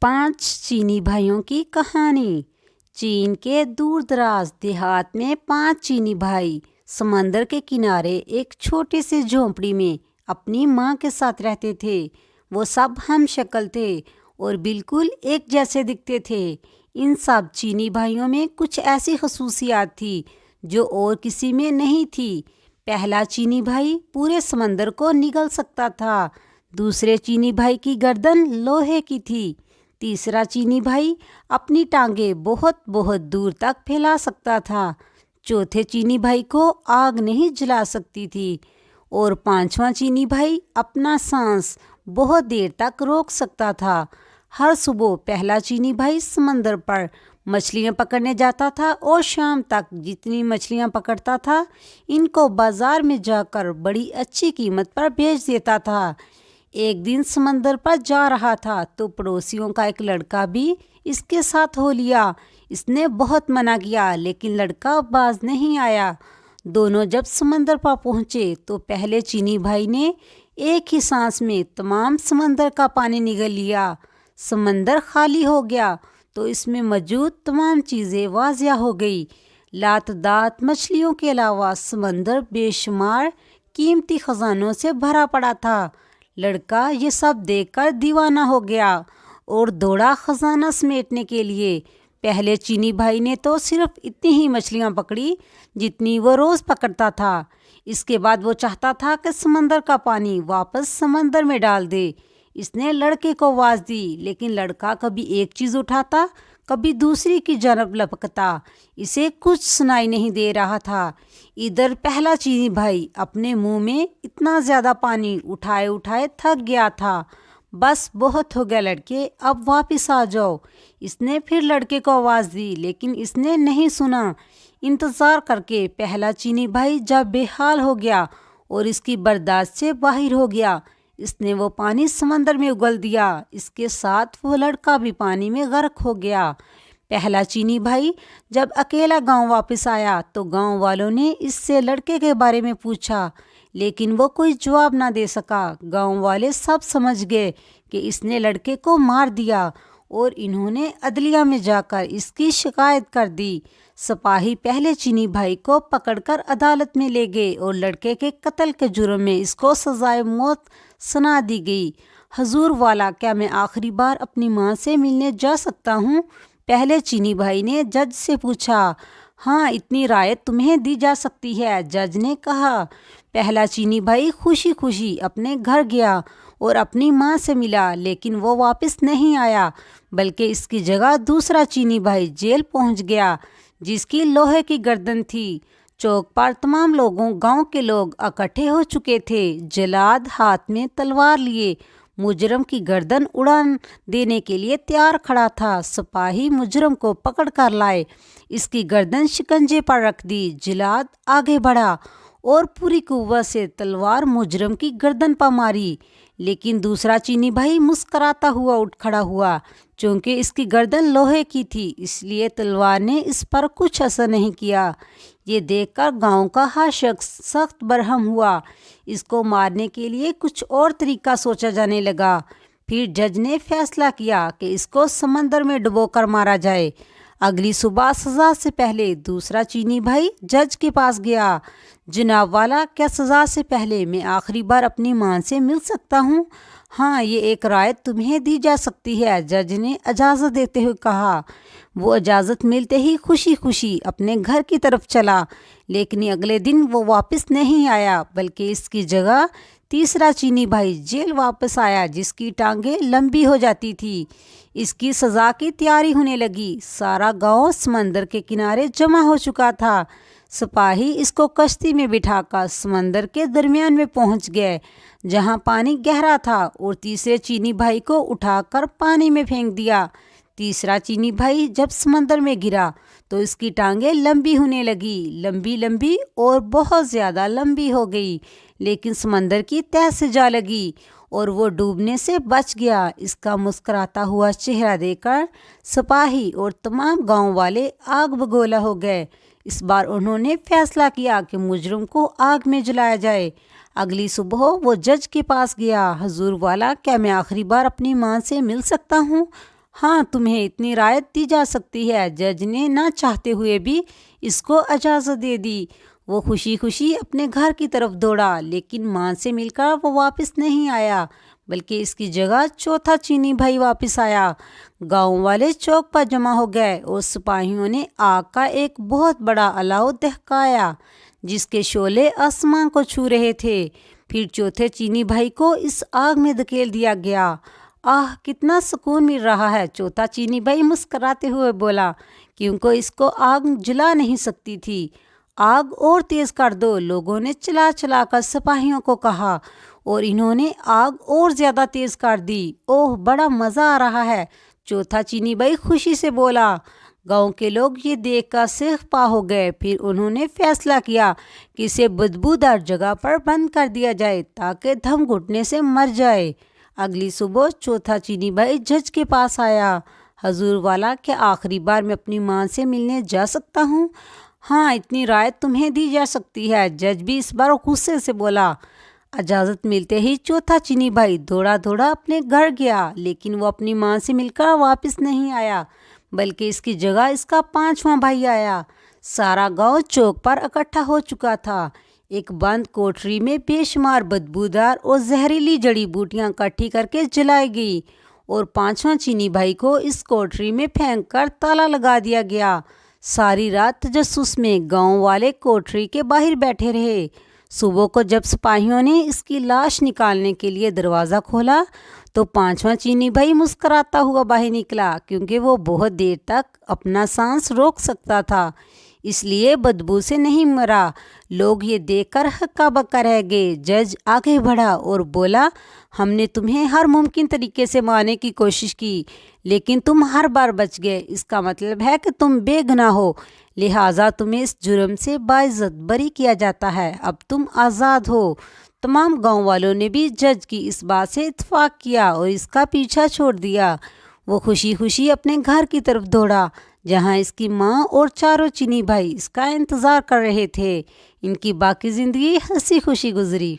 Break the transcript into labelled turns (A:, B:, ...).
A: 5 چینی بھائیوں کی کہانی۔ چین کے دور دراز دیہات میں 5 چینی بھائی سمندر کے کنارے ایک چھوٹے سے جھونپڑی میں اپنی ماں کے ساتھ رہتے تھے۔ وہ سب ہم شکل تھے اور بالکل ایک جیسے دکھتے تھے۔ ان سب چینی بھائیوں میں کچھ ایسی خصوصیات تھی جو اور کسی میں نہیں تھی۔ پہلا چینی بھائی پورے سمندر کو نگل سکتا تھا۔ دوسرے چینی بھائی کی گردن لوہے کی تھی۔ تیسرا چینی بھائی اپنی ٹانگیں بہت بہت دور تک پھیلا سکتا تھا۔ چوتھے چینی بھائی کو آگ نہیں جلا سکتی تھی اور پانچواں چینی بھائی اپنا سانس بہت دیر تک روک سکتا تھا۔ ہر صبح پہلا چینی بھائی سمندر پر مچھلیاں پکڑنے جاتا تھا اور شام تک جتنی مچھلیاں پکڑتا تھا ان کو بازار میں جا کر بڑی اچھی قیمت پر بیچ دیتا تھا۔ ایک دن سمندر پر جا رہا تھا تو پڑوسیوں کا ایک لڑکا بھی اس کے ساتھ ہو لیا۔ اس نے بہت منع کیا لیکن لڑکا باز نہیں آیا۔ دونوں جب سمندر پر پہنچے تو پہلے چینی بھائی نے ایک ہی سانس میں تمام سمندر کا پانی نگل لیا۔ سمندر خالی ہو گیا تو اس میں موجود تمام چیزیں واضح ہو گئی۔ لاتعداد مچھلیوں کے علاوہ سمندر بے شمار قیمتی خزانوں سے بھرا پڑا تھا۔ لڑکا یہ سب دیکھ کر دیوانہ ہو گیا اور دوڑا خزانہ سمیٹنے کے لیے۔ پہلے چینی بھائی نے تو صرف اتنی ہی مچھلیاں پکڑی جتنی وہ روز پکڑتا تھا۔ اس کے بعد وہ چاہتا تھا کہ سمندر کا پانی واپس سمندر میں ڈال دے۔ اس نے لڑکے کو آواز دی لیکن لڑکا کبھی ایک چیز اٹھاتا کبھی دوسری کی جانب لپکتا۔ اسے کچھ سنائی نہیں دے رہا تھا۔ ادھر پہلا چینی بھائی اپنے منہ میں اتنا زیادہ پانی اٹھائے اٹھائے تھک گیا تھا۔ بس بہت ہو گیا لڑکے، اب واپس آ جاؤ۔ اس نے پھر لڑکے کو آواز دی لیکن اس نے نہیں سنا۔ انتظار کر کے پہلا چینی بھائی جب بے حال ہو گیا اور اس کی برداشت سے باہر ہو گیا، اس نے وہ پانی سمندر میں اگل دیا۔ اس کے ساتھ وہ لڑکا بھی پانی میں غرق ہو گیا۔ پہلا چینی بھائی جب اکیلا گاؤں واپس آیا تو گاؤں والوں نے اس سے لڑکے کے بارے میں پوچھا لیکن وہ کوئی جواب نہ دے سکا۔ گاؤں والے سب سمجھ گئے کہ اس نے لڑکے کو مار دیا اور انہوں نے عدلیہ میں جا کر اس کی شکایت کر دی۔ سپاہی پہلے چینی بھائی کو پکڑ کر عدالت میں لے گئے اور لڑکے کے قتل کے جرم میں اس کو سزائے موت سنا دی گئی۔ حضور والا، کیا میں آخری بار اپنی ماں سے ملنے جا سکتا ہوں؟ پہلے چینی بھائی نے جج سے پوچھا۔ ہاں، اتنی رعایت تمہیں دی جا سکتی ہے، جج نے کہا۔ پہلا چینی بھائی خوشی خوشی اپنے گھر گیا اور اپنی ماں سے ملا لیکن وہ واپس نہیں آیا بلکہ اس کی جگہ دوسرا چینی بھائی جیل پہنچ گیا جس کی لوہے کی گردن تھی۔ چوک پر تمام گاؤں کے لوگ اکٹھے ہو چکے تھے۔ جلاد ہاتھ میں تلوار لیے مجرم کی گردن اڑا دینے کے لیے تیار کھڑا تھا۔ سپاہی مجرم کو پکڑ کر لائے، اس کی گردن شکنجے پر رکھ دی۔ جلاد آگے بڑھا اور پوری قوت سے تلوار مجرم کی گردن پر ماری لیکن دوسرا چینی بھائی مسکراتا ہوا اٹھ کھڑا ہوا۔ چونکہ اس کی گردن لوہے کی تھی اس لیے تلوار نے اس پر کچھ اثر نہیں کیا۔ یہ دیکھ کر گاؤں کا ہر شخص سخت برہم ہوا۔ اس کو مارنے کے لیے کچھ اور طریقہ سوچا جانے لگا۔ پھر جج نے فیصلہ کیا کہ اس کو سمندر میں ڈبو کر مارا جائے۔ اگلی صبح سزا سے پہلے دوسرا چینی بھائی جج کے پاس گیا۔ جناب والا، کیا سزا سے پہلے میں آخری بار اپنی ماں سے مل سکتا ہوں؟ ہاں، یہ ایک رعایت تمہیں دی جا سکتی ہے، جج نے اجازت دیتے ہوئے کہا۔ وہ اجازت ملتے ہی خوشی خوشی اپنے گھر کی طرف چلا لیکن اگلے دن وہ واپس نہیں آیا بلکہ اس کی جگہ تیسرا چینی بھائی جیل واپس آیا جس کی ٹانگیں لمبی ہو جاتی تھی۔ اس کی سزا کی تیاری ہونے لگی۔ سارا گاؤں سمندر کے کنارے جمع ہو چکا تھا۔ سپاہی اس کو کشتی میں بٹھا کر سمندر کے درمیان میں پہنچ گئے جہاں پانی گہرا تھا اور تیسرے چینی بھائی کو اٹھا کر پانی میں پھینک دیا۔ تیسرا چینی بھائی جب سمندر میں گرا تو اس کی ٹانگیں لمبی ہونے لگی، لمبی لمبی اور بہت زیادہ لمبی ہو گئی لیکن سمندر کی تہہ سے جا لگی اور وہ ڈوبنے سے بچ گیا۔ اس کا مسکراتا ہوا چہرہ دیکھ کر سپاہی اور تمام گاؤں والے آگ بگولا ہو گئے۔ اس بار انہوں نے فیصلہ کیا کہ مجرم کو آگ میں جلایا جائے۔ اگلی صبح وہ جج کے پاس گیا۔ حضور والا، کیا میں آخری بار اپنی ماں سے مل سکتا ہوں؟ ہاں تمہیں اتنی رعایت دی جا سکتی ہے۔ جج نے نہ چاہتے ہوئے بھی اس کو اجازت دے دی۔ وہ خوشی خوشی اپنے گھر کی طرف دوڑا، لیکن ماں سے مل کر وہ واپس نہیں آیا، بلکہ اس کی جگہ چوتھا چینی بھائی واپس آیا۔ گاؤں والے چوک پر جمع ہو گئے اور سپاہیوں نے آگ کا ایک بہت بڑا الاؤ دہکایا جس کے شعلے آسمان کو چھو رہے تھے۔ پھر چوتھے چینی بھائی کو اس آگ میں دھکیل دیا گیا۔ آہ کتنا سکون مل رہا ہے، چوتھا چینی بھائی مسکراتے ہوئے بولا، کیونکہ اس کو آگ جلا نہیں سکتی تھی۔ آگ اور تیز کر دو، لوگوں نے چلا چلا کر سپاہیوں کو کہا، اور انہوں نے آگ اور زیادہ تیز کر دی۔ اوہ بڑا مزہ آ رہا ہے، چوتھا چینی بھائی خوشی سے بولا۔ گاؤں کے لوگ یہ دیکھ کر سیخ پا ہو گئے۔ پھر انہوں نے فیصلہ کیا کہ اسے بدبودار جگہ پر بند کر دیا جائے تاکہ دم گھٹنے سے مر جائے۔ اگلی صبح چوتھا چینی بھائی جج کے پاس آیا۔ حضور والا، کیا آخری بار میں اپنی ماں سے ملنے جا سکتا ہوں؟ ہاں اتنی رعایت تمہیں دی جا سکتی ہے، جج بھی اس بار غصے سے بولا۔ اجازت ملتے ہی چوتھا چینی بھائی دوڑا دوڑا اپنے گھر گیا، لیکن وہ اپنی ماں سے مل کر واپس نہیں آیا، بلکہ اس کی جگہ اس کا پانچواں بھائی آیا۔ سارا گاؤں چوک پر اکٹھا ہو چکا تھا۔ ایک بند کوٹری میں بے شمار بدبودار اور زہریلی جڑی بوٹیاں اکٹھی کر کے جلائی گئی، اور پانچواں چینی بھائی کو اس کوٹری میں پھینک کر تالا لگا دیا گیا۔ ساری رات تجسس میں گاؤں والے کوٹری کے باہر بیٹھے رہے۔ صبح کو جب سپاہیوں نے اس کی لاش نکالنے کے لیے دروازہ کھولا تو پانچواں چینی بھائی مسکراتا ہوا باہر نکلا، کیونکہ وہ بہت دیر تک اپنا سانس روک سکتا تھا، اس لیے بدبو سے نہیں مرا۔ لوگ یہ دیکھ کر ہکا بکا رہ گئے۔ جج آگے بڑھا اور بولا، ہم نے تمہیں ہر ممکن طریقے سے مارنے کی کوشش کی، لیکن تم ہر بار بچ گئے۔ اس کا مطلب ہے کہ تم بے گناہ ہو، لہٰذا تمہیں اس جرم سے باعزت بری کیا جاتا ہے۔ اب تم آزاد ہو۔ تمام گاؤں والوں نے بھی جج کی اس بات سے اتفاق کیا اور اس کا پیچھا چھوڑ دیا۔ وہ خوشی خوشی اپنے گھر کی طرف دوڑا، جہاں اس کی ماں اور چاروں چینی بھائی اس کا انتظار کر رہے تھے۔ ان کی باقی زندگی ہنسی خوشی گزری۔